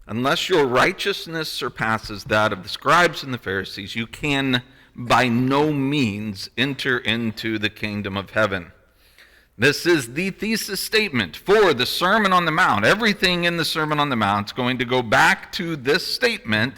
unless your righteousness surpasses that of the scribes and the Pharisees, you can by no means enter into the kingdom of heaven. This is the thesis statement for the Sermon on the Mount. Everything in the Sermon on the Mount is going to go back to this statement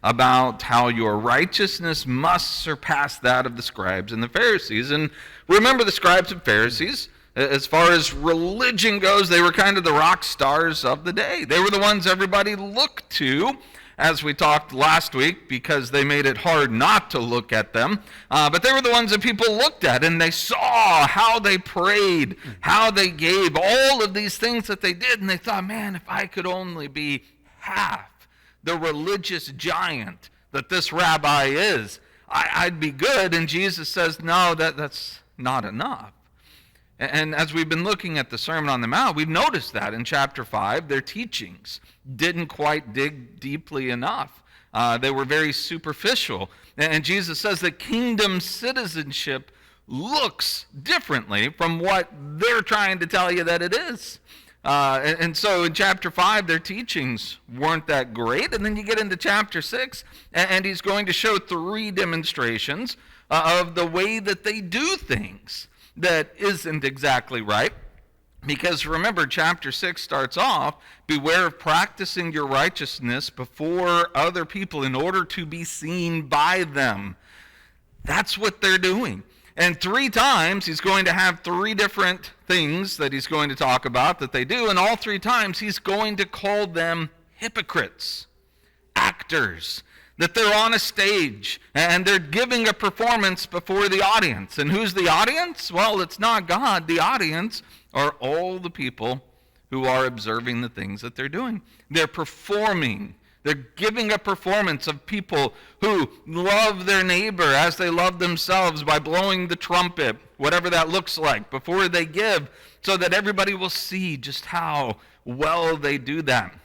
about how your righteousness must surpass that of the scribes and the Pharisees. And remember, the scribes and Pharisees, as far as religion goes, they were kind of the rock stars of the day. They were the ones everybody looked to, as we talked last week, because they made it hard not to look at them. But they were the ones that people looked at, and they saw how they prayed, how they gave, all of these things that they did, and they thought, man, if I could only be half the religious giant that this rabbi is, I'd be good. And Jesus says, no, that's not enough. And as we've been looking at the Sermon on the Mount, we've noticed that in chapter 5, their teachings didn't quite dig deeply enough. They were very superficial. And Jesus says that kingdom citizenship looks differently from what they're trying to tell you that it is. And so in chapter 5, their teachings weren't that great. And then you get into chapter 6, and he's going to show 3 demonstrations of the way that they do things that isn't exactly right. Because remember, chapter 6 starts off, beware of practicing your righteousness before other people in order to be seen by them. That's what they're doing. And 3 times he's going to have 3 different things that he's going to talk about that they do. And all 3 times he's going to call them hypocrites, actors, that they're on a stage and they're giving a performance before the audience. And who's the audience? Well, it's not God. The audience are all the people who are observing the things that they're doing. They're performing. They're giving a performance of people who love their neighbor as they love themselves by blowing the trumpet, whatever that looks like, before they give, so that everybody will see just how well they do that.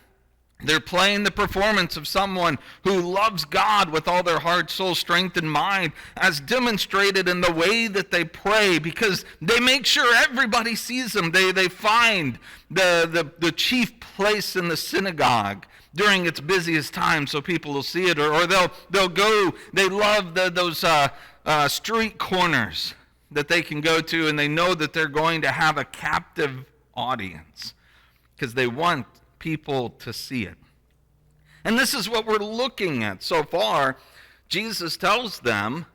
They're playing the performance of someone who loves God with all their heart, soul, strength, and mind, as demonstrated in the way that they pray, because they make sure everybody sees them. They find the chief place in the synagogue during its busiest time so people will see it, or they'll go. They love those street corners that they can go to, and they know that they're going to have a captive audience because they want people to see it. And this is what we're looking at so far. Jesus tells them,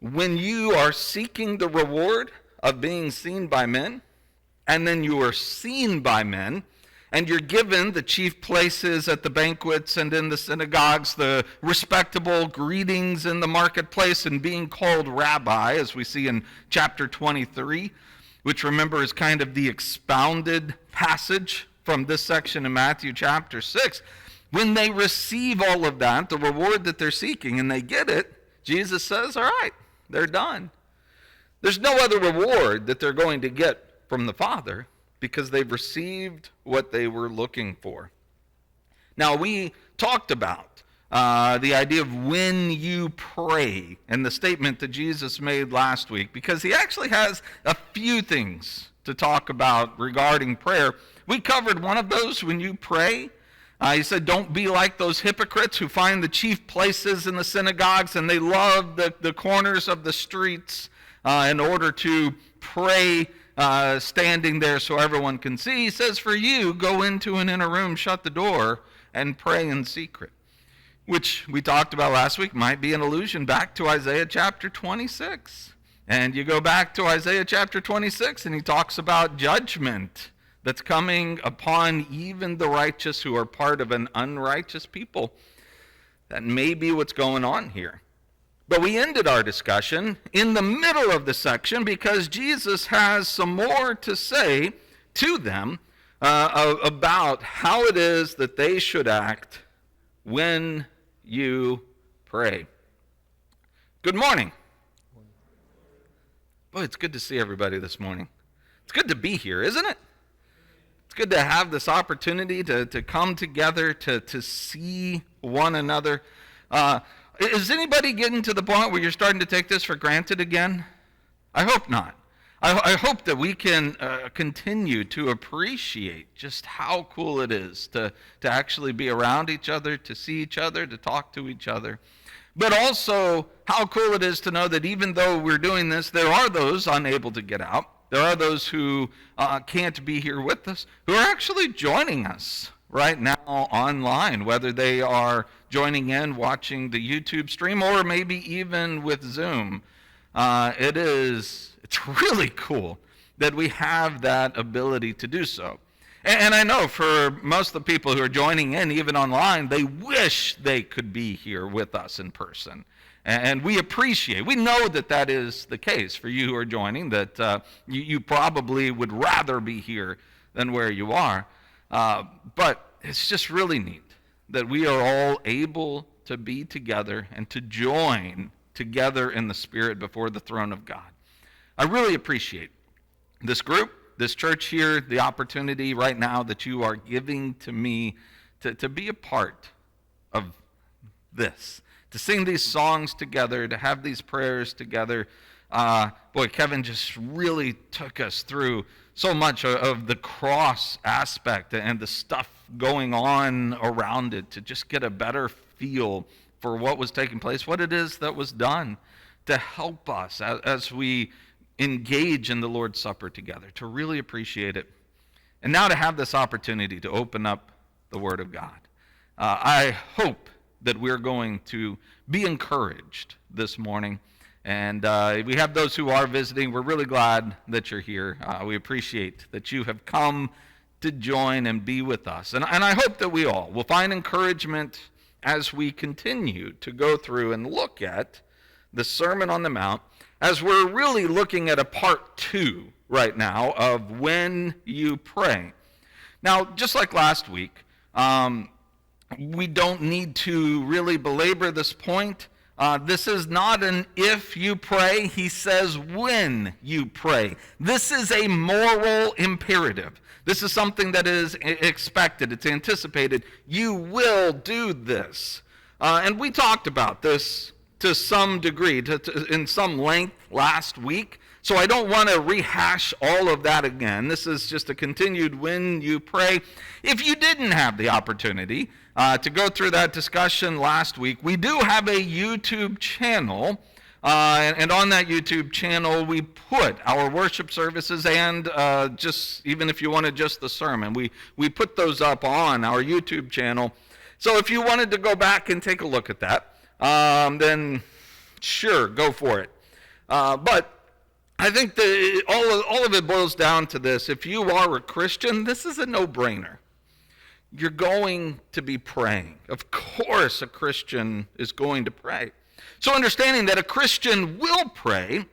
when you are seeking the reward of being seen by men, and then you are seen by men, and you're given the chief places at the banquets and in the synagogues, the respectable greetings in the marketplace, and being called rabbi, as we see in chapter 23, which remember is kind of the expounded passage from this section in Matthew chapter 6. When they receive all of that, the reward that they're seeking, and they get it, Jesus says, all right, they're done. There's no other reward that they're going to get from the Father because they've received what they were looking for. Now, we talked about the idea of when you pray and the statement that Jesus made last week, because he actually has a few things to talk about regarding prayer. We covered one of those, when you pray. He said, don't be like those hypocrites who find the chief places in the synagogues and they love the corners of the streets in order to pray standing there so everyone can see. He says, for you, go into an inner room, shut the door, and pray in secret. Which we talked about last week might be an allusion back to Isaiah chapter 26. And you go back to Isaiah chapter 26 and he talks about judgment that's coming upon even the righteous who are part of an unrighteous people. That may be what's going on here. But we ended our discussion in the middle of the section because Jesus has some more to say to them about how it is that they should act when you pray. Good morning. Boy, it's good to see everybody this morning. It's good to be here, isn't it? It's good to have this opportunity to come together, to see one another. Is anybody getting to the point where you're starting to take this for granted again? I hope not. I hope that we can continue to appreciate just how cool it is to actually be around each other, to see each other, to talk to each other. But also how cool it is to know that even though we're doing this, there are those unable to get out. There are those who can't be here with us, who are actually joining us right now online, whether they are joining in, watching the YouTube stream, or maybe even with Zoom. It's really cool that we have that ability to do so. And I know for most of the people who are joining in, even online, they wish they could be here with us in person. And we know that is the case for you who are joining, that you probably would rather be here than where you are. But it's just really neat that we are all able to be together and to join together in the Spirit before the throne of God. I really appreciate this group, this church here, the opportunity right now that you are giving to me to be a part of this, to sing these songs together, to have these prayers together. Kevin just really took us through so much of the cross aspect and the stuff going on around it to just get a better feel for what was taking place, what it is that was done to help us as we engage in the Lord's Supper together, to really appreciate it. And now to have this opportunity to open up the Word of God. I hope that we're going to be encouraged this morning. And we have those who are visiting. We're really glad that you're here. We appreciate that you have come to join and be with us. And I hope that we all will find encouragement as we continue to go through and look at the Sermon on the Mount, as we're really looking at a part 2 right now of when you pray. Now, just like last week, we don't need to really belabor this point. This is not an if you pray. He says when you pray. This is a moral imperative. This is something that is expected. It's anticipated. You will do this. And we talked about this to some degree, in some length last week. So I don't want to rehash all of that again. This is just a continued when you pray. If you didn't have the opportunity to go through that discussion last week, we do have a YouTube channel. And on that YouTube channel, we put our worship services and just even if you wanted just the sermon, we put those up on our YouTube channel. So if you wanted to go back and take a look at that, then sure, go for it. But I think that all of it boils down to this. If you are a Christian, this is a no-brainer. You're going to be praying. Of course, a Christian is going to pray. So understanding that a Christian will pray,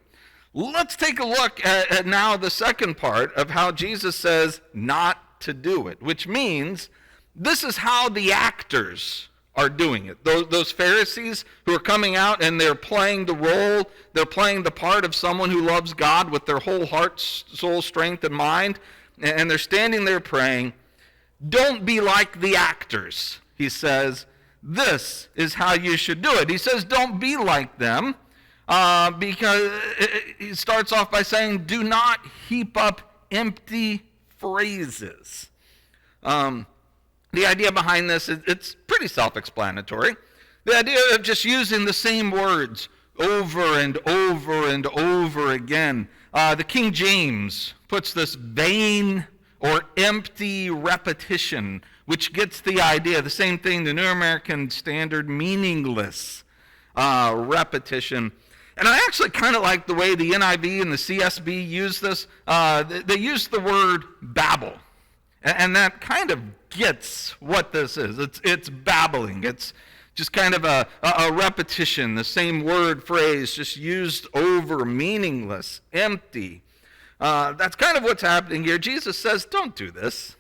let's take a look at now the second part of how Jesus says not to do it, which means this is how the actors are doing it. Those Pharisees who are coming out and they're playing the role, they're playing the part of someone who loves God with their whole heart, soul, strength, and mind, and they're standing there praying. Don't be like the actors, he says. This is how you should do it. He says don't be like them because he starts off by saying do not heap up empty phrases. The idea behind this, it's pretty self-explanatory. The idea of just using the same words over and over and over again. The King James puts this vain or empty repetition, which gets the idea. The same thing, the New American Standard, meaningless repetition. And I actually kind of like the way the NIV and the CSB use this. They use the word babble. And that kind of gets what this is. It's babbling. It's just kind of a repetition, the same word, phrase, just used over, meaningless, empty. That's kind of what's happening here. Jesus says, don't do this.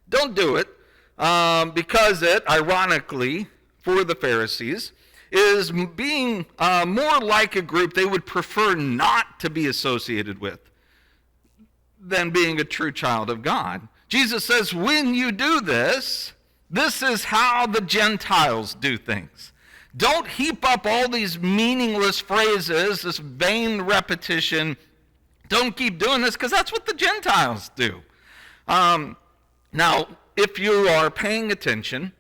Don't do it, because it, ironically, for the Pharisees, is being more like a group they would prefer not to be associated with than being a true child of God. Jesus says, when you do this, this is how the Gentiles do things. Don't heap up all these meaningless phrases, this vain repetition. Don't keep doing this, because that's what the Gentiles do. Now, if you are paying attention,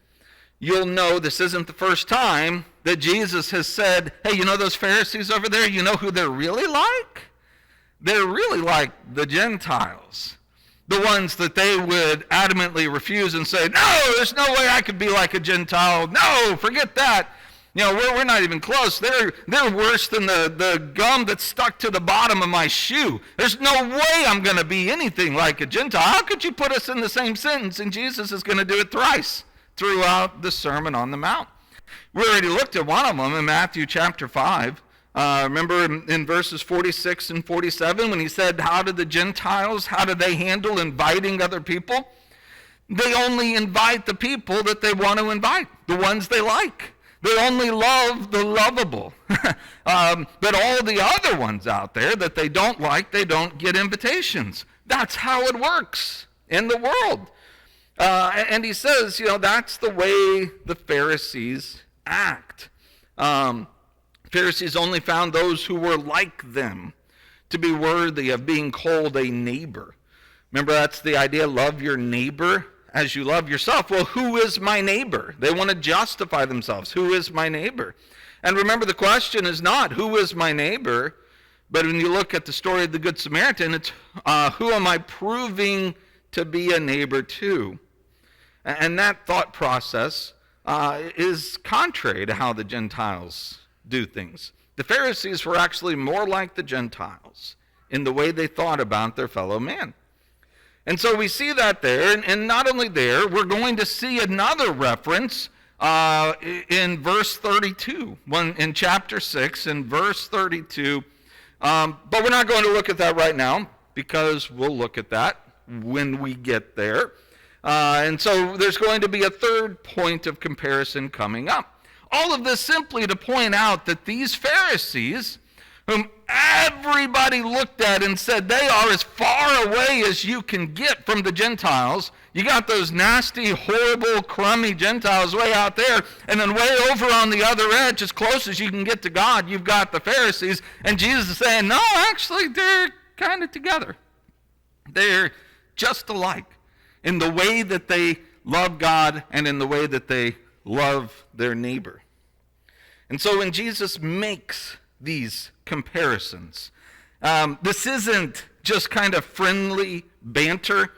you'll know this isn't the first time that Jesus has said, hey, you know those Pharisees over there? You know who they're really like? They're really like the Gentiles. The ones that they would adamantly refuse and say, no, there's no way I could be like a Gentile. No, forget that. You know, we're not even close. They're worse than the gum that's stuck to the bottom of my shoe. There's no way I'm going to be anything like a Gentile. How could you put us in the same sentence? And Jesus is going to do it thrice throughout the Sermon on the Mount. We already looked at one of them in Matthew chapter 5. Remember in verses 46 and 47 when he said, how did the Gentiles, how do they handle inviting other people? They only invite the people that they want to invite, the ones they like. They only love the lovable. But all the other ones out there that they don't like, they don't get invitations. That's how it works in the world. And he says, you know, that's the way the Pharisees act. Pharisees only found those who were like them to be worthy of being called a neighbor. Remember, that's the idea, love your neighbor as you love yourself. Well, who is my neighbor? They want to justify themselves. Who is my neighbor? And remember, the question is not, who is my neighbor? But when you look at the story of the Good Samaritan, it's who am I proving to be a neighbor to? And that thought process is contrary to how the Gentiles do things. The Pharisees were actually more like the Gentiles in the way they thought about their fellow man. And so we see that there, and not only there, we're going to see another reference in verse 32, in chapter 6, in verse 32. But we're not going to look at that right now, because we'll look at that when we get there. And so there's going to be a third point of comparison coming up. All of this simply to point out that these Pharisees, whom everybody looked at and said they are as far away as you can get from the Gentiles. You got those nasty, horrible, crummy Gentiles way out there, and then way over on the other edge, as close as you can get to God, you've got the Pharisees. And Jesus is saying, no, actually, they're kind of together. They're just alike in the way that they love God and in the way that they love their neighbor. And so when Jesus makes these comparisons, this isn't just kind of friendly banter.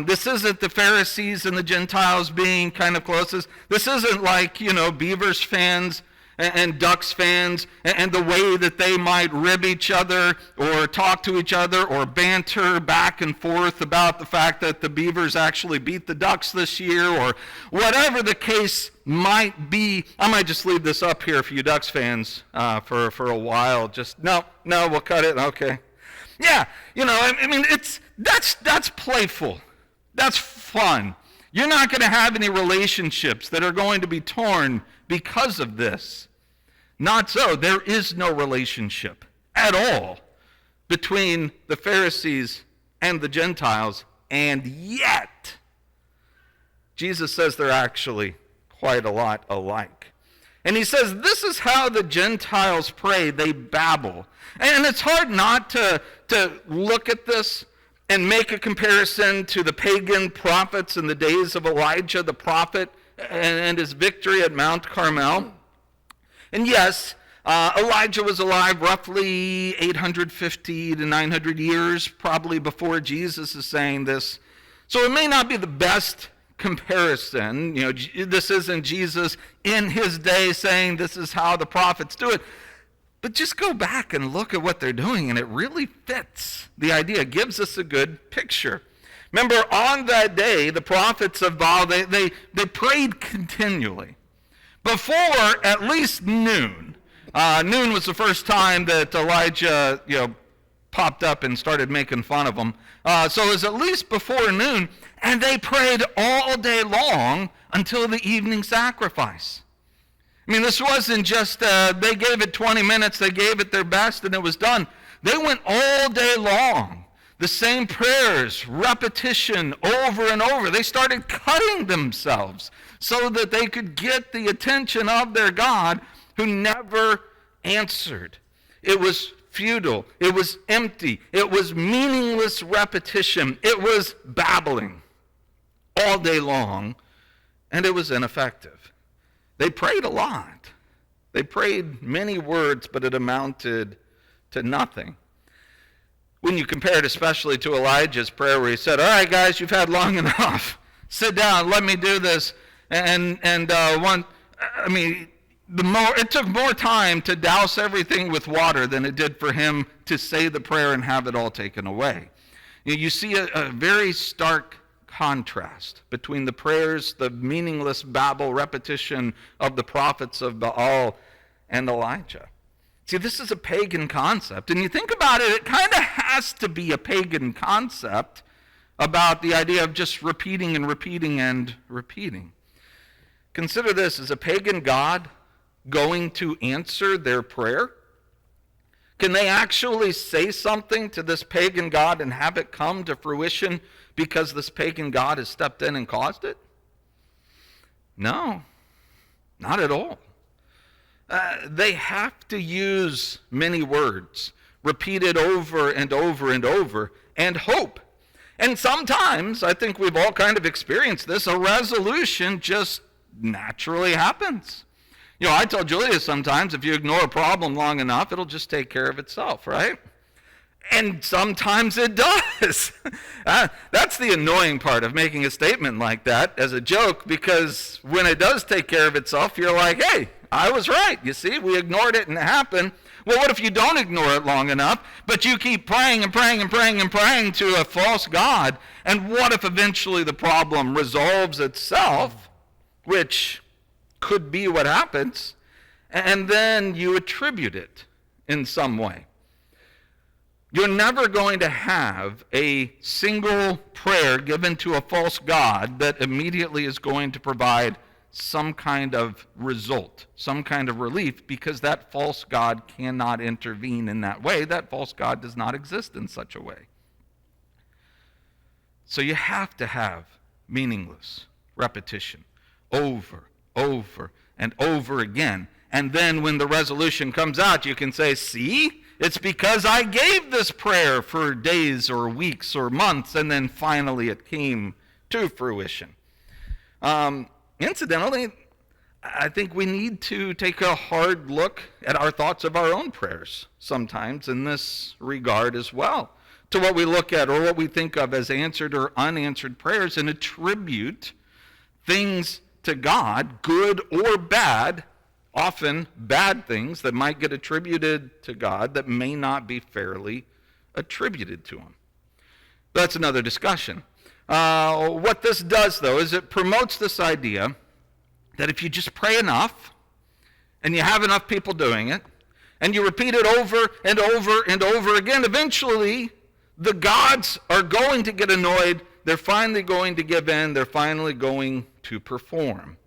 This isn't the Pharisees and the Gentiles being kind of closest. This isn't like, Beavers fans and Ducks fans and the way that they might rib each other or talk to each other or banter back and forth about the fact that the Beavers actually beat the Ducks this year or whatever the case might be. I might just leave this up here for you Ducks fans for a while. Just, no, we'll cut it. Okay. Yeah, that's playful. That's fun. You're not going to have any relationships that are going to be torn because of this. Not so. There is no relationship at all between the Pharisees and the Gentiles, and yet Jesus says they're actually quite a lot alike. And he says this is how the Gentiles pray. They babble. And it's hard not to look at this and make a comparison to the pagan prophets in the days of Elijah the prophet and his victory at Mount Carmel. And yes, Elijah was alive roughly 850 to 900 years, probably before Jesus is saying this. So it may not be the best comparison. This isn't Jesus in his day saying this is how the prophets do it. But just go back and look at what they're doing, and it really fits the idea. Gives us a good picture. Remember, on that day, the prophets of Baal, they prayed continually. Before at least noon. Noon was the first time that Elijah, popped up and started making fun of them. So it was at least before noon, and they prayed all day long until the evening sacrifice. This wasn't just, they gave it 20 minutes, they gave it their best, and it was done. They went all day long. The same prayers, repetition, over and over. They started cutting themselves so that they could get the attention of their God who never answered. It was futile. It was empty. It was meaningless repetition. It was babbling all day long, and it was ineffective. They prayed a lot. They prayed many words, but it amounted to nothing. When you compare it especially to Elijah's prayer where he said, all right, guys, you've had long enough. Sit down, let me do this. It took more time to douse everything with water than it did for him to say the prayer and have it all taken away. You see a very stark contrast between the prayers, the meaningless babble repetition of the prophets of Baal and Elijah. See, this is a pagan concept, and you think about it, it kind of has to be a pagan concept about the idea of just repeating and repeating and repeating. Consider this, is a pagan god going to answer their prayer? Can they actually say something to this pagan god and have it come to fruition because this pagan god has stepped in and caused it? No, not at all. They have to use many words, repeated over and over and over, and hope. And sometimes, I think we've all kind of experienced this, a resolution just naturally happens. You know, I tell Julia sometimes, if you ignore a problem long enough, it'll just take care of itself, right? And sometimes it does. That's the annoying part of making a statement like that as a joke, because when it does take care of itself, you're like, hey, I was right. You see, we ignored it and it happened. Well, what if you don't ignore it long enough, but you keep praying and praying and praying and praying to a false god? And what if eventually the problem resolves itself, which could be what happens, and then you attribute it in some way? You're never going to have a single prayer given to a false god that immediately is going to provide some kind of result, some kind of relief, because that false god cannot intervene in that way. That false god does not exist in such a way. So you have to have meaningless repetition over, and over again. And then when the resolution comes out, you can say, see, it's because I gave this prayer for days or weeks or months, and then finally it came to fruition. Incidentally, I think we need to take a hard look at our thoughts of our own prayers sometimes in this regard as well, to what we look at or what we think of as answered or unanswered prayers, and attribute things to God, good or bad, often bad things that might get attributed to God that may not be fairly attributed to him. That's another discussion. What this does, though, is it promotes this idea that if you just pray enough, and you have enough people doing it, and you repeat it over and over and over again, eventually the gods are going to get annoyed. They're finally going to give in. They're finally going to perform.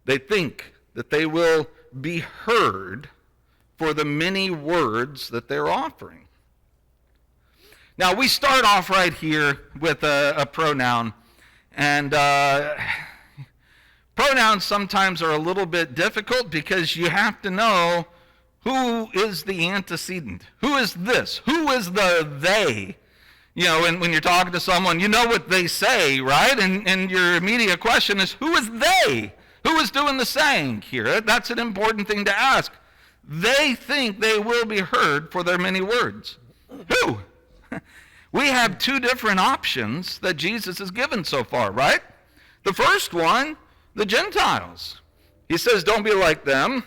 They think that they will be heard for the many words that they're offering. Now, we start off right here with a pronoun, and pronouns sometimes are a little bit difficult because you have to know who is the antecedent. Who is this? Who is the they? You know, when you're talking to someone, you know what they say, right? And your immediate question is, who is they? Who is doing the saying here? That's an important thing to ask. They think they will be heard for their many words. Who? We have two different options that Jesus has given so far, right? The first one, the Gentiles. He says, don't be like them,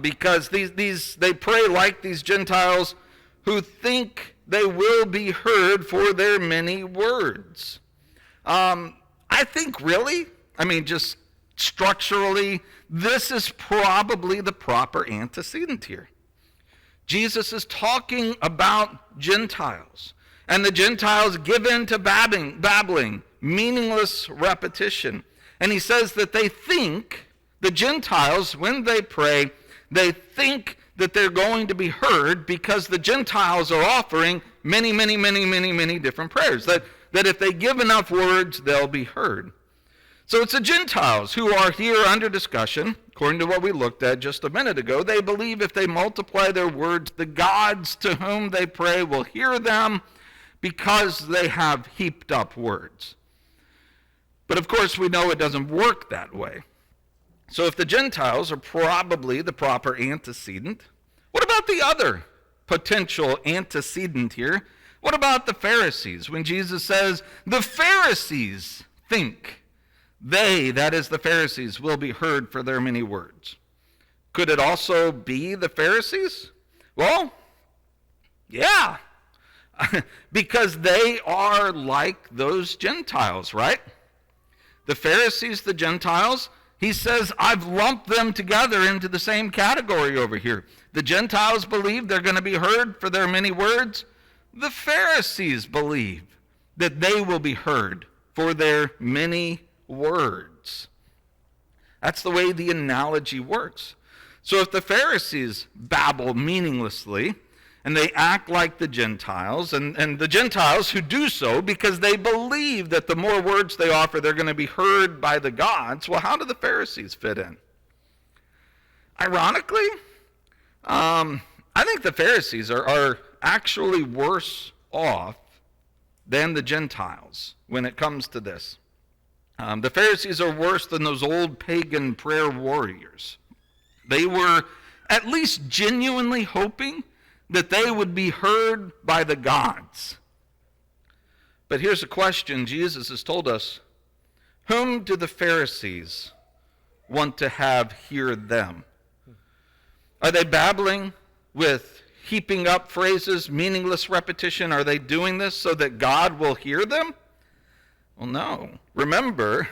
because they pray like these Gentiles who think they will be heard for their many words. I think really, just structurally, this is probably the proper antecedent here. Jesus is talking about Gentiles, and the Gentiles give in to babbling, meaningless repetition. And he says that they think, the Gentiles, when they pray, they think that they're going to be heard because the Gentiles are offering many, many, many, many, many different prayers. That if they give enough words, they'll be heard. So it's the Gentiles who are here under discussion. Of According to what we looked at just a minute ago, they believe if they multiply their words, the gods to whom they pray will hear them because they have heaped up words. But of course, we know it doesn't work that way. So if the Gentiles are probably the proper antecedent, what about the other potential antecedent here? What about the Pharisees? When Jesus says, the Pharisees think they, that is the Pharisees, will be heard for their many words. Could it also be the Pharisees? Well, yeah, because they are like those Gentiles, right? The Pharisees, the Gentiles, he says, I've lumped them together into the same category over here. The Gentiles believe they're going to be heard for their many words. The Pharisees believe that they will be heard for their many words. That's the way the analogy works. So if the Pharisees babble meaninglessly, and they act like the Gentiles, and the Gentiles who do so because they believe that the more words they offer, they're going to be heard by the gods, well, how do the Pharisees fit in? Ironically, I think the Pharisees are actually worse off than the Gentiles when it comes to this. The Pharisees are worse than those old pagan prayer warriors. They were at least genuinely hoping that they would be heard by the gods. But here's a question Jesus has told us. Whom do the Pharisees want to have hear them? Are they babbling with heaping up phrases, meaningless repetition? Are they doing this so that God will hear them? Well, no. Remember,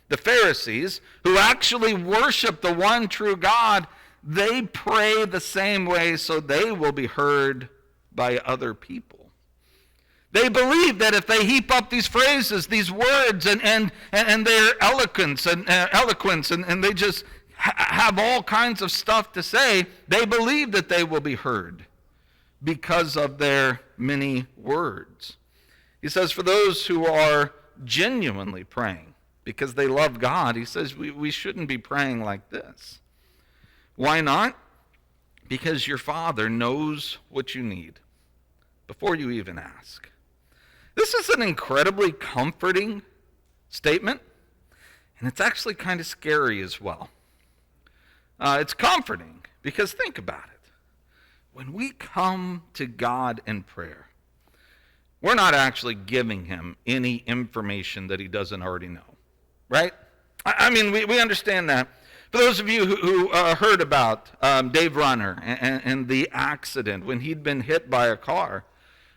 the Pharisees, who actually worship the one true God, they pray the same way so they will be heard by other people. They believe that if they heap up these phrases, these words, and their eloquence, and they just have all kinds of stuff to say, they believe that they will be heard because of their many words. He says for those who are genuinely praying because they love God, he says we shouldn't be praying like this. Why not? Because your Father knows what you need before you even ask. This is an incredibly comforting statement, and it's actually kind of scary as well. It's comforting because think about it. When we come to God in prayer, we're not actually giving him any information that he doesn't already know, right? I mean, we understand that. For those of you who heard about Dave Runner and the accident when he'd been hit by a car,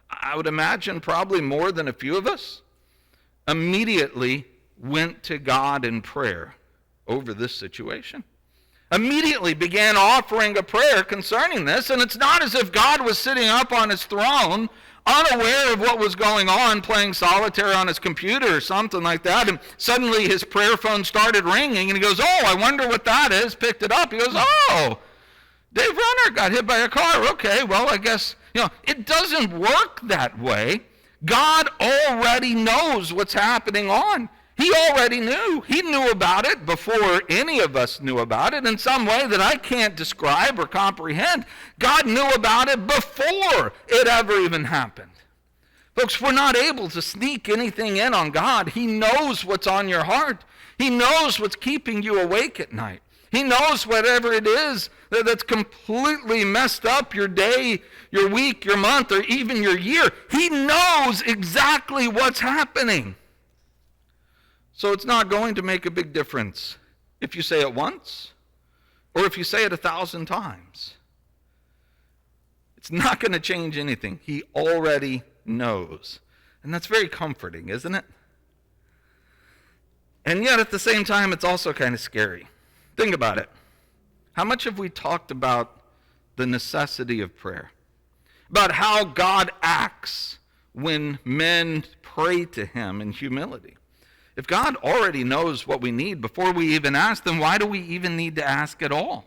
I would imagine probably more than a few of us immediately went to God in prayer over this situation. Immediately began offering a prayer concerning this, and it's not as if God was sitting up on his throne unaware of what was going on, playing solitaire on his computer or something like that, and suddenly his prayer phone started ringing, and he goes, oh, I wonder what that is, picked it up. He goes, oh, Dave Runner got hit by a car. Okay, well, I guess, it doesn't work that way. God already knows what's happening on. He already knew. He knew about it before any of us knew about it in some way that I can't describe or comprehend. God knew about it before it ever even happened. Folks, we're not able to sneak anything in on God. He knows what's on your heart. He knows what's keeping you awake at night. He knows whatever it is that's completely messed up your day, your week, your month, or even your year. He knows exactly what's happening. So it's not going to make a big difference if you say it once or if you say it 1,000 times. It's not going to change anything. He already knows. And that's very comforting, isn't it? And yet at the same time, it's also kind of scary. Think about it. How much have we talked about the necessity of prayer? About how God acts when men pray to him in humility. If God already knows what we need before we even ask, then why do we even need to ask at all?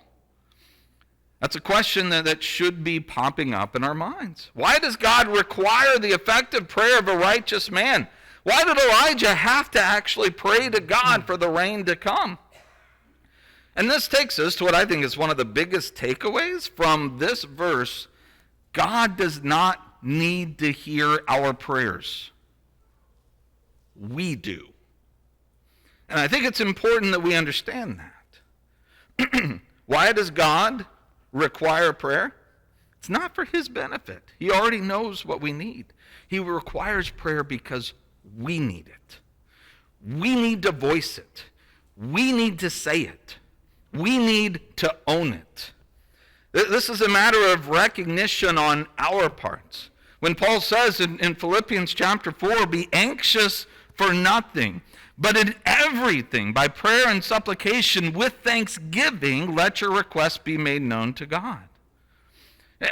That's a question that should be popping up in our minds. Why does God require the effective prayer of a righteous man? Why did Elijah have to actually pray to God for the rain to come? And this takes us to what I think is one of the biggest takeaways from this verse. God does not need to hear our prayers. We do. And I think it's important that we understand that. Why does God require prayer? It's not for his benefit. He already knows what we need. He requires prayer because we need it. We need to voice it. We need to say it. We need to own it. This is a matter of recognition on our parts. When Paul says in Philippians chapter 4, be anxious for nothing, but in everything, by prayer and supplication, with thanksgiving, let your requests be made known to God.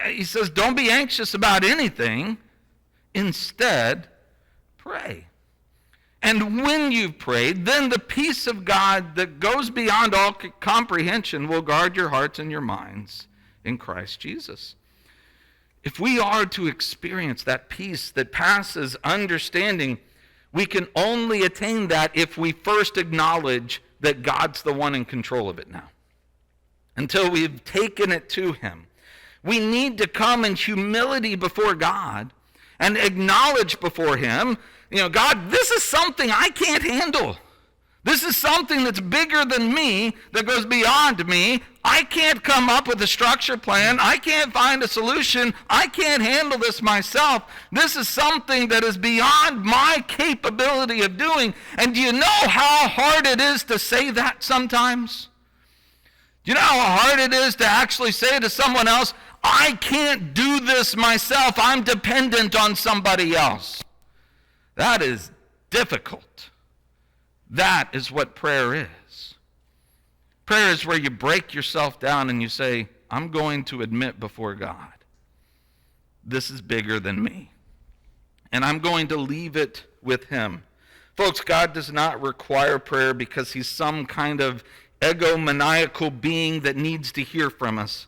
He says, don't be anxious about anything. Instead, pray. And when you've prayed, then the peace of God that goes beyond all comprehension will guard your hearts and your minds in Christ Jesus. If we are to experience that peace that passes understanding, we can only attain that if we first acknowledge that God's the one in control of it now. Until we've taken it to him. We need to come in humility before God and acknowledge before him, God, this is something I can't handle. This is something that's bigger than me, that goes beyond me. I can't come up with a structure plan. I can't find a solution. I can't handle this myself. This is something that is beyond my capability of doing. And do you know how hard it is to say that sometimes? Do you know how hard it is to actually say to someone else, I can't do this myself. I'm dependent on somebody else. That is difficult. That is what prayer is. Prayer is where you break yourself down and you say, I'm going to admit before God, this is bigger than me. And I'm going to leave it with him. Folks, God does not require prayer because he's some kind of egomaniacal being that needs to hear from us.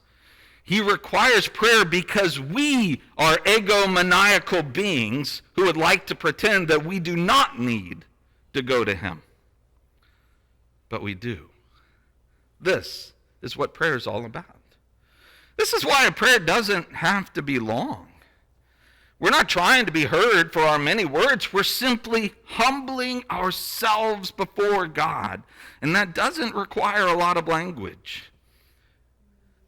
He requires prayer because we are egomaniacal beings who would like to pretend that we do not need to go to him. But we do. This is what prayer is all about. This is why a prayer doesn't have to be long. We're not trying to be heard for our many words. We're simply humbling ourselves before God. And that doesn't require a lot of language.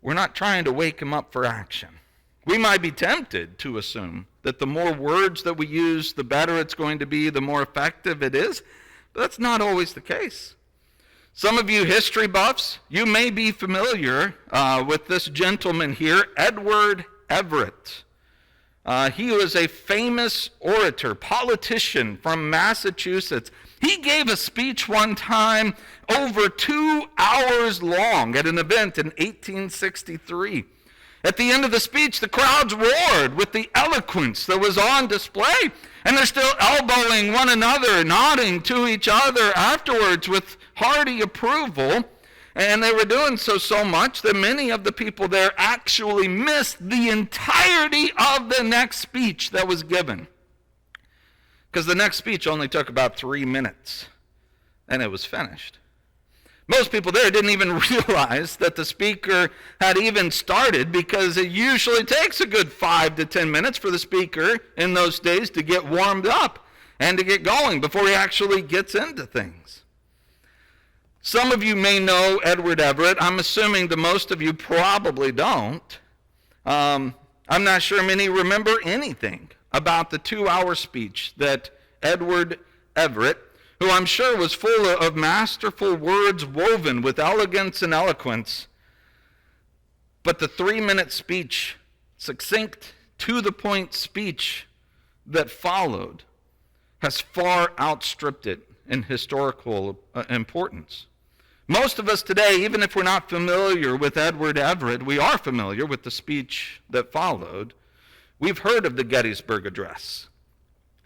We're not trying to wake him up for action. We might be tempted to assume that the more words that we use, the better it's going to be, the more effective it is. But that's not always the case. Some of you history buffs, you may be familiar with this gentleman here, Edward Everett. He was a famous orator, politician from Massachusetts. He gave a speech one time over 2 hours long at an event in 1863. At the end of the speech, the crowds roared with the eloquence that was on display, and they're still elbowing one another, nodding to each other afterwards with hearty approval. And they were doing so much that many of the people there actually missed the entirety of the next speech that was given. Because the next speech only took about 3 minutes, and it was finished. Most people there didn't even realize that the speaker had even started, because it usually takes a good 5 to 10 minutes for the speaker in those days to get warmed up and to get going before he actually gets into things. Some of you may know Edward Everett. I'm assuming that most of you probably don't. I'm not sure many remember anything about the 2-hour speech that Edward Everett, who I'm sure was full of masterful words woven with elegance and eloquence, but the 3-minute speech, succinct, to-the-point speech that followed, has far outstripped it in historical importance. Most of us today, even if we're not familiar with Edward Everett, we are familiar with the speech that followed. We've heard of the Gettysburg Address,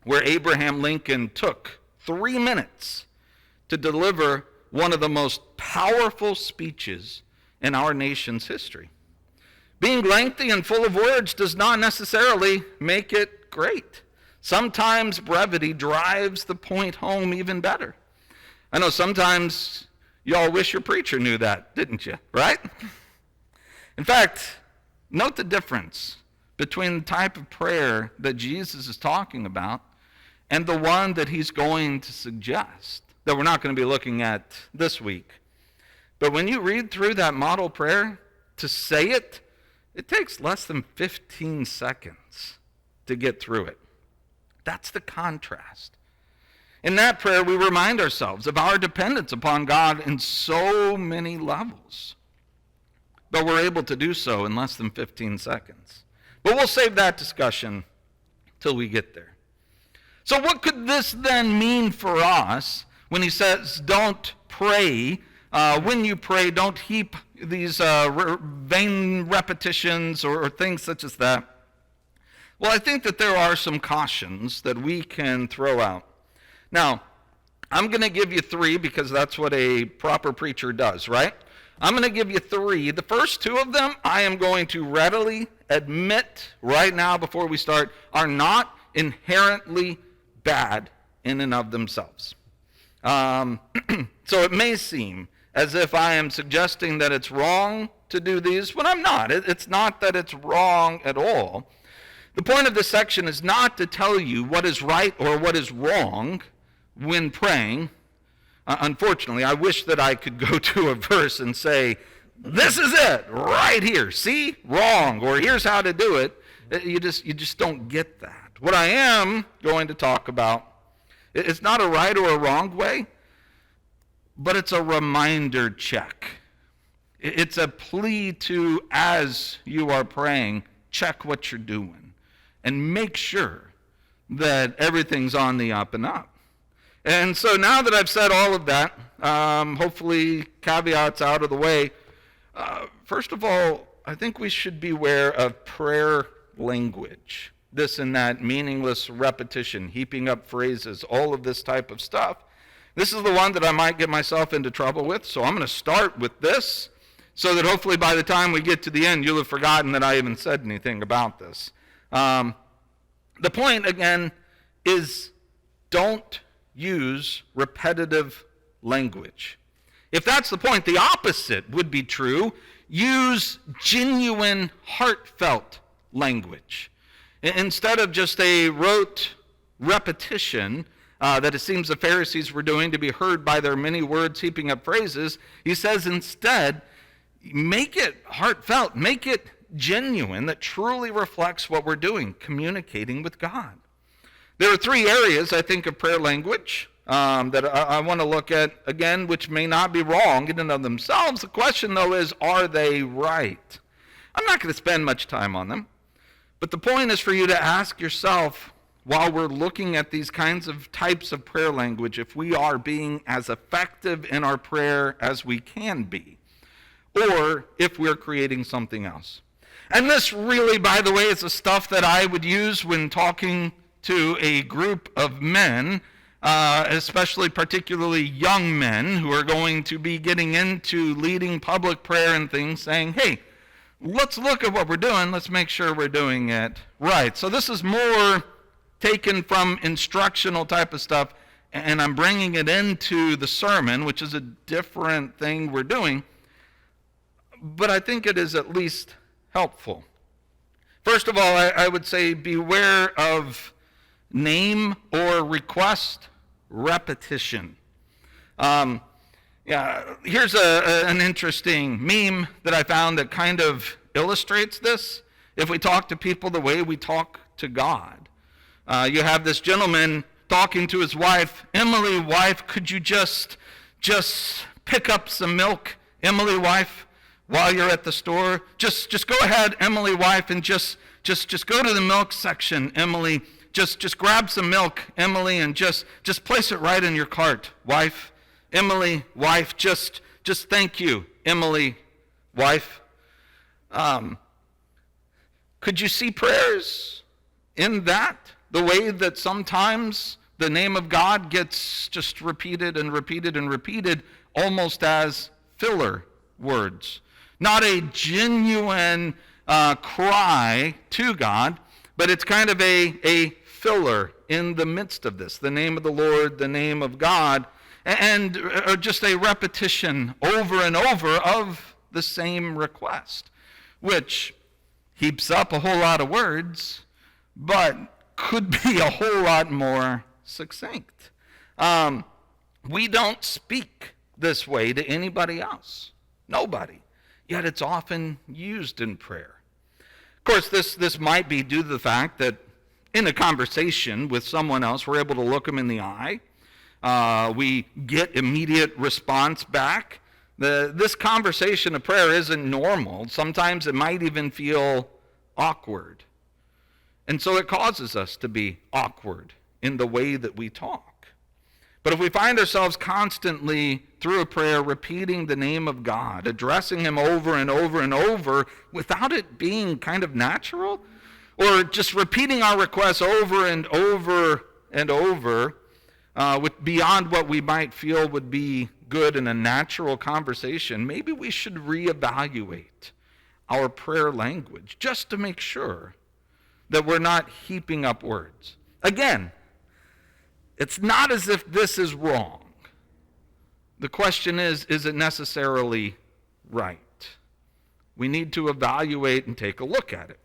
where Abraham Lincoln took 3 minutes to deliver one of the most powerful speeches in our nation's history. Being lengthy and full of words does not necessarily make it great. Sometimes brevity drives the point home even better. I know sometimes You all wish your preacher knew that, didn't you? Right? In fact, note the difference between the type of prayer that Jesus is talking about and the one that he's going to suggest, that we're not going to be looking at this week. But when you read through that model prayer, to say it, it takes less than 15 seconds to get through it. That's the contrast. In that prayer, we remind ourselves of our dependence upon God in so many levels. But we're able to do so in less than 15 seconds. But we'll save that discussion till we get there. So what could this then mean for us when he says, don't pray? When you pray, don't heap these vain repetitions or things such as that. Well, I think that there are some cautions that we can throw out. Now, I'm going to give you 3 because that's what a proper preacher does, right? I'm going to give you 3. The first 2 of them, I am going to readily admit right now before we start, are not inherently bad in and of themselves. So it may seem as if I am suggesting that it's wrong to do these, when I'm not. It's not that it's wrong at all. The point of this section is not to tell you what is right or what is wrong when praying. Unfortunately, I wish that I could go to a verse and say, this is it, right here. See? Wrong. Or here's how to do it. You just don't get that. What I am going to talk about, it's not a right or a wrong way, but it's a reminder check. It's a plea to, as you are praying, check what you're doing and make sure that everything's on the up and up. And so now that I've said all of that, hopefully caveats out of the way, first of all, I think we should beware of prayer language. This and that, meaningless repetition, heaping up phrases, all of this type of stuff. This is the one that I might get myself into trouble with, so I'm going to start with this so that hopefully by the time we get to the end, you'll have forgotten that I even said anything about this. The point, again, is don't use repetitive language. If that's the point, the opposite would be true. Use genuine, heartfelt language. Instead of just a rote repetition that it seems the Pharisees were doing to be heard by their many words heaping up phrases, he says instead, make it heartfelt, make it genuine, that truly reflects what we're doing, communicating with God. There are 3 areas, I think, of prayer language that I want to look at, again, which may not be wrong in and of themselves. The question, though, is, are they right? I'm not going to spend much time on them, but the point is for you to ask yourself, while we're looking at these kinds of types of prayer language, if we are being as effective in our prayer as we can be, or if we're creating something else. And this really, by the way, is the stuff that I would use when talking to a group of men, especially particularly young men who are going to be getting into leading public prayer and things, saying, hey, let's look at what we're doing. Let's make sure we're doing it right. So this is more taken from instructional type of stuff, and I'm bringing it into the sermon, which is a different thing we're doing, but I think it is at least helpful. First of all, I would say beware of name or request repetition. Here's an interesting meme that I found that kind of illustrates this. If we talk to people the way we talk to God, you have this gentleman talking to his wife, Emily, wife, could you just pick up some milk, Emily, wife, while you're at the store? Just go ahead, Emily, wife, and just go to the milk section, Emily. Just grab some milk, Emily, and just place it right in your cart, wife. Emily, wife, just thank you, Emily, wife. Could you see prayers in that? The way that sometimes the name of God gets just repeated and repeated and repeated, almost as filler words. Not a genuine cry to God, but it's kind of a filler in the midst of this. The name of the Lord, the name of God. or just a repetition over and over of the same request, which heaps up a whole lot of words, but could be a whole lot more succinct. We don't speak this way to anybody else. Nobody. Yet it's often used in prayer. Of course, this might be due to the fact that in a conversation with someone else, we're able to look them in the eye. We get immediate response back. This conversation of prayer isn't normal. Sometimes it might even feel awkward. And so it causes us to be awkward in the way that we talk. But if we find ourselves constantly through a prayer repeating the name of God, addressing him over and over and over without it being kind of natural, or just repeating our requests over and over and over beyond what we might feel would be good in a natural conversation, maybe we should reevaluate our prayer language just to make sure that we're not heaping up words. Again, it's not as if this is wrong. The question is it necessarily right? We need to evaluate and take a look at it.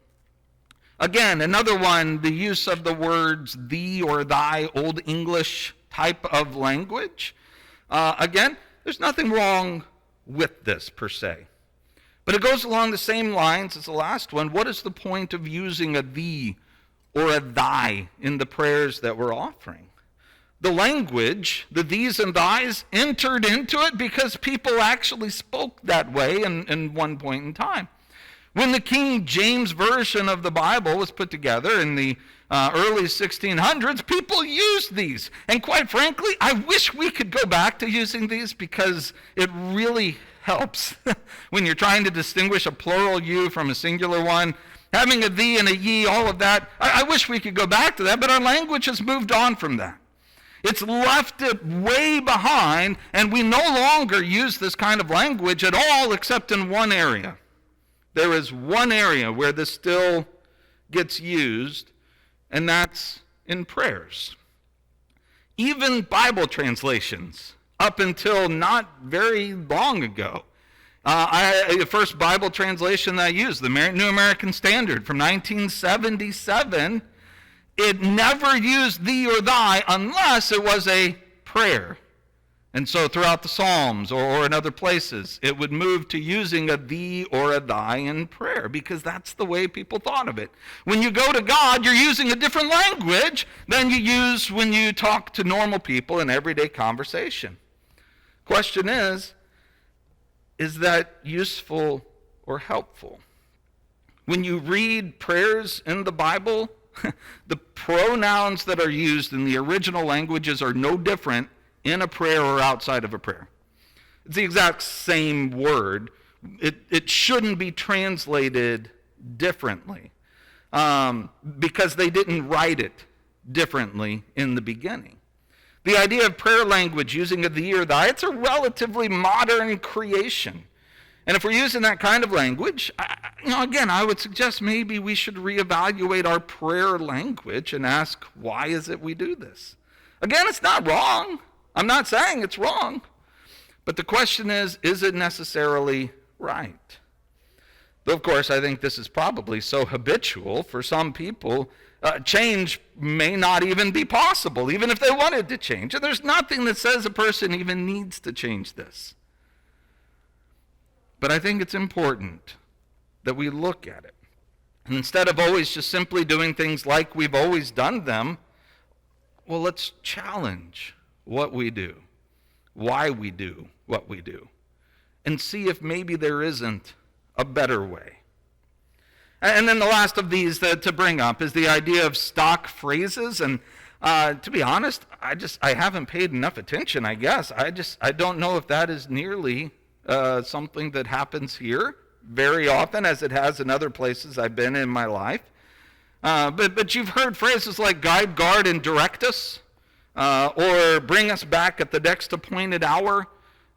Again, another one, the use of the words thee or thy, Old English type of language. Again, there's nothing wrong with this per se. But it goes along the same lines as the last one. What is the point of using a thee or a thy in the prayers that we're offering? The language, the these and thys, entered into it because people actually spoke that way in one point in time. When the King James Version of the Bible was put together in the early 1600s, people used these. And quite frankly, I wish we could go back to using these because it really helps when you're trying to distinguish a plural you from a singular one. Having a thee and a ye, all of that, I wish we could go back to that, but our language has moved on from that. It's left it way behind, and we no longer use this kind of language at all except in one area. There is one area where this still gets used, and that's in prayers. Even Bible translations, up until not very long ago. The first Bible translation that I used, the New American Standard from 1977, it never used thee or thy unless it was a prayer. And so throughout the Psalms or in other places, it would move to using a thee or a thy in prayer because that's the way people thought of it. When you go to God, you're using a different language than you use when you talk to normal people in everyday conversation. Question is that useful or helpful? When you read prayers in the Bible, the pronouns that are used in the original languages are no different in a prayer or outside of a prayer. It's the exact same word. It shouldn't be translated differently because they didn't write it differently in the beginning. The idea of prayer language using a thee or thy, it's a relatively modern creation. And if we're using that kind of language, again, I would suggest maybe we should reevaluate our prayer language and ask, why is it we do this? Again, it's not wrong. I'm not saying it's wrong. But the question is it necessarily right? Though, of course, I think this is probably so habitual for some people, change may not even be possible, even if they wanted to change. And there's nothing that says a person even needs to change this. But I think it's important that we look at it. And instead of always just simply doing things like we've always done them, well, let's challenge what we do, why we do what we do, and see if maybe there isn't a better way. And then the last of these to bring up is the idea of stock phrases. And to be honest, I haven't paid enough attention, I guess. I don't know if that is nearly something that happens here very often as it has in other places I've been in my life. But you've heard phrases like guide, guard, and direct us, or bring us back at the next appointed hour.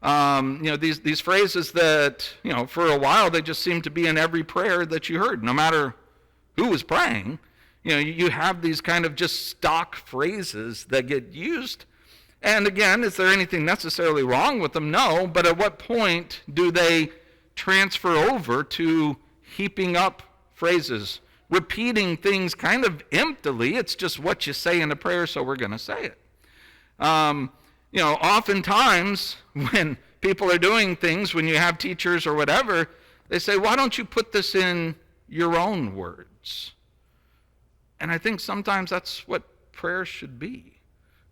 These phrases that, for a while they just seemed to be in every prayer that you heard, no matter who was praying. You have these kind of just stock phrases that get used. And again, is there anything necessarily wrong with them? No, but at what point do they transfer over to heaping up phrases, repeating things kind of emptily? It's just what you say in a prayer, so we're going to say it. Oftentimes when people are doing things, when you have teachers or whatever, they say, why don't you put this in your own words? And I think sometimes that's what prayer should be.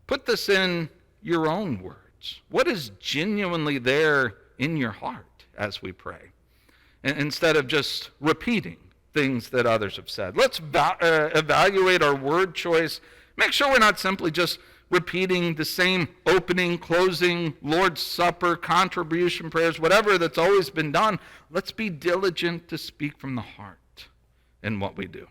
Put this in your own words. What is genuinely there in your heart as we pray? Instead of just repeating things that others have said. Let's evaluate our word choice. Make sure we're not simply just repeating the same opening, closing, Lord's Supper, contribution prayers, whatever that's always been done. Let's be diligent to speak from the heart in what we do.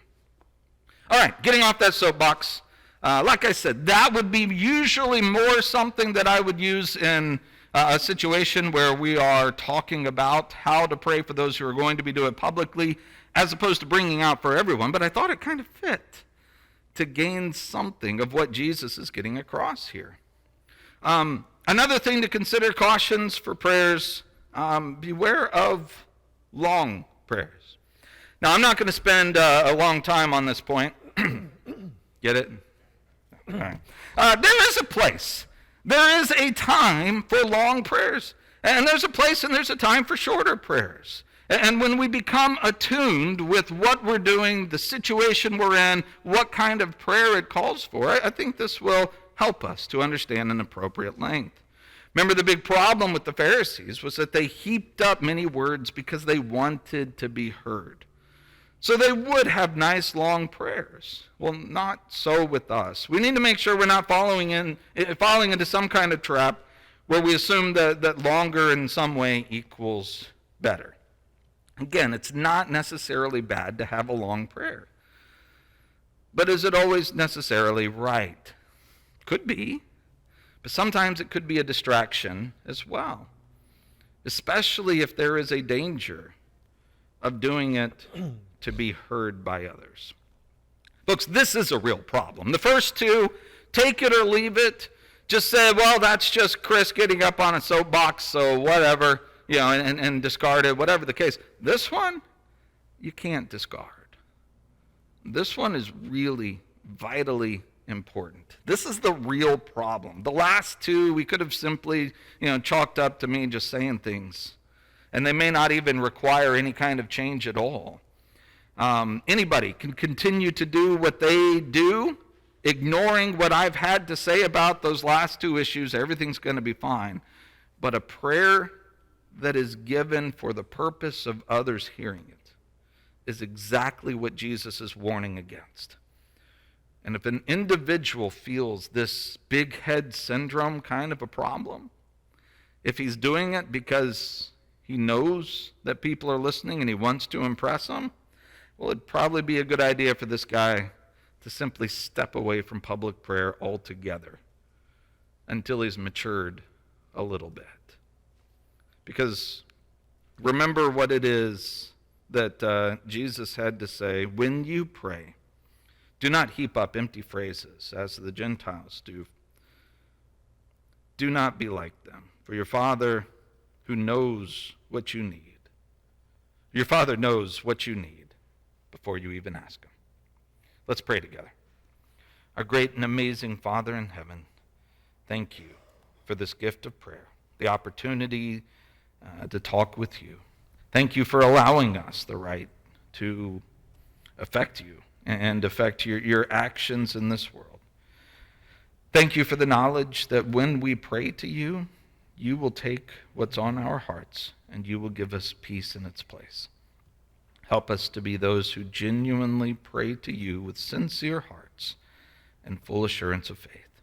All right, getting off that soapbox. Like I said, that would be usually more something that I would use in a situation where we are talking about how to pray for those who are going to be doing it publicly, as opposed to bringing out for everyone. But I thought it kind of fit to gain something of what Jesus is getting across here. Another thing to consider, cautions for prayers, beware of long prayers. Now, I'm not going to spend a long time on this point. Get it? All right. There is a place. There is a time for long prayers. And there's a place and there's a time for shorter prayers. And when we become attuned with what we're doing, the situation we're in, what kind of prayer it calls for, I think this will help us to understand an appropriate length. Remember, the big problem with the Pharisees was that they heaped up many words because they wanted to be heard. So they would have nice long prayers. Well, not so with us. We need to make sure we're not falling into some kind of trap where we assume that longer in some way equals better. Again, it's not necessarily bad to have a long prayer. But is it always necessarily right? Could be. But sometimes it could be a distraction as well. Especially if there is a danger of doing it to be heard by others. Folks, this is a real problem. The first two, take it or leave it, just say, well, that's just Chris getting up on a soapbox, so whatever, and discard it, whatever the case. This one, you can't discard. This one is really vitally important. This is the real problem. The last two, we could have simply, chalked up to me just saying things, and they may not even require any kind of change at all. Anybody can continue to do what they do, ignoring what I've had to say about those last two issues. Everything's going to be fine. But a prayer that is given for the purpose of others hearing it is exactly what Jesus is warning against. And if an individual feels this big head syndrome kind of a problem, if he's doing it because he knows that people are listening and he wants to impress them, well, it'd probably be a good idea for this guy to simply step away from public prayer altogether until he's matured a little bit. Because remember what it is that Jesus had to say, when you pray, do not heap up empty phrases as the Gentiles do. Do not be like them, for your Father who knows what you need. Your Father knows what you need before you even ask him. Let's pray together. Our great and amazing Father in heaven, thank you for this gift of prayer, the opportunity to talk with you. Thank you for allowing us the right to affect you and affect your actions in this world. Thank you for the knowledge that when we pray to you, you will take what's on our hearts and you will give us peace in its place. Help us to be those who genuinely pray to you with sincere hearts and full assurance of faith.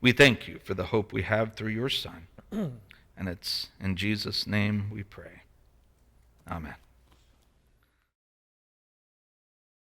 We thank you for the hope we have through your Son. And it's in Jesus' name we pray. Amen.